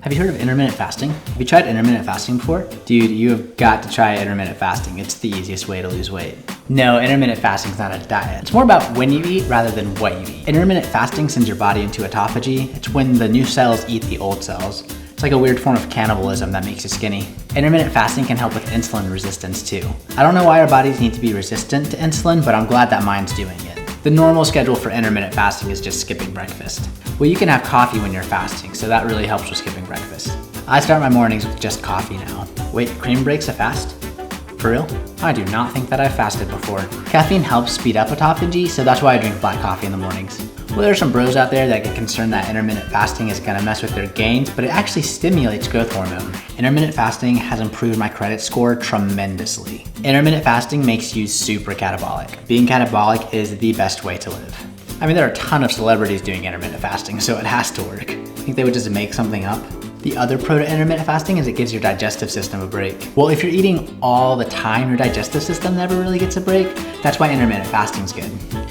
Have you heard of intermittent fasting? Have you tried intermittent fasting before? Dude, you have got to try intermittent fasting. It's the easiest way to lose weight. No, intermittent fasting is not a diet. It's more about when you eat rather than what you eat. Intermittent fasting sends your body into autophagy. It's when the new cells eat the old cells. It's like a weird form of cannibalism that makes you skinny. Intermittent fasting can help with insulin resistance too. I don't know why our bodies need to be resistant to insulin, but I'm glad that mine's doing it. The normal schedule for intermittent fasting is just skipping breakfast. Well, you can have coffee when you're fasting, so that really helps with skipping breakfast. I start my mornings with just coffee now. Wait, cream breaks a fast? For real? I do not think that I've fasted before. Caffeine helps speed up autophagy, so that's why I drink black coffee in the mornings. Well, there are some bros out there that get concerned that intermittent fasting is gonna mess with their gains, but it actually stimulates growth hormone. Intermittent fasting has improved my credit score tremendously. Intermittent fasting makes you super catabolic. Being catabolic is the best way to live. I mean, there are a ton of celebrities doing intermittent fasting, so it has to work. I think they would just make something up. The other pro to intermittent fasting is it gives your digestive system a break. Well, if you're eating all the time, your digestive system never really gets a break. That's why intermittent fasting's good.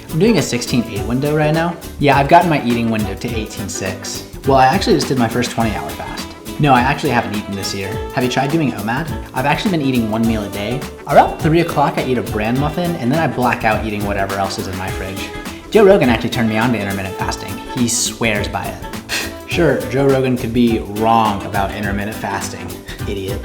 I'm doing a 16-8 window right now. Yeah, I've gotten my eating window to 18-6. Well, I actually just did my first 20-hour fast. No, I actually haven't eaten this year. Have you tried doing OMAD? I've actually been eating one meal a day. Around 3 o'clock, I eat a bran muffin, and then I black out eating whatever else is in my fridge. Joe Rogan actually turned me on to intermittent fasting. He swears by it. Sure, Joe Rogan could be wrong about intermittent fasting. Idiot.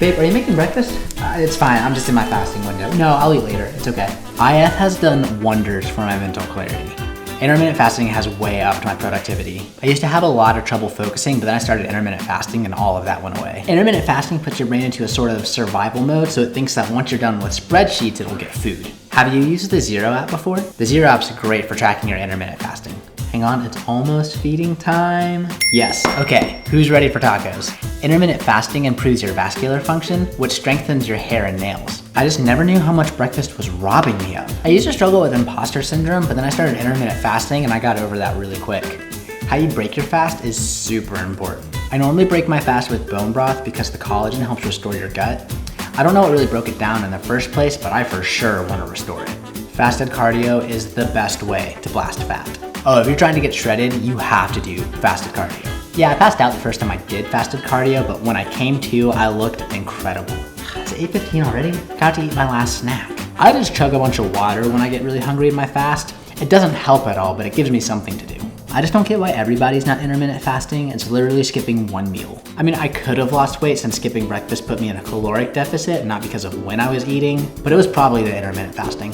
Babe, are you making breakfast? It's fine, I'm just in my fasting window. No, I'll eat later, it's okay. IF has done wonders for my mental clarity. Intermittent fasting has way upped my productivity. I used to have a lot of trouble focusing, but then I started intermittent fasting and all of that went away. Intermittent fasting puts your brain into a sort of survival mode, so it thinks that once you're done with spreadsheets, it'll get food. Have you used the Zero app before? The Zero app's great for tracking your intermittent fasting. Hang on, it's almost feeding time. Yes, okay, who's ready for tacos? Intermittent fasting improves your vascular function, which strengthens your hair and nails. I just never knew how much breakfast was robbing me of. I used to struggle with imposter syndrome, but then I started intermittent fasting and I got over that really quick. How you break your fast is super important. I normally break my fast with bone broth because the collagen helps restore your gut. I don't know what really broke it down in the first place, but I for sure want to restore it. Fasted cardio is the best way to blast fat. Oh, if you're trying to get shredded, you have to do fasted cardio. Yeah, I passed out the first time I did fasted cardio, but when I came to, I looked incredible. It's 8:15 already? Got to eat my last snack. I just chug a bunch of water when I get really hungry in my fast. It doesn't help at all, but it gives me something to do. I just don't get why everybody's not intermittent fasting. It's literally skipping one meal. I mean, I could have lost weight since skipping breakfast put me in a caloric deficit, not because of when I was eating, but it was probably the intermittent fasting.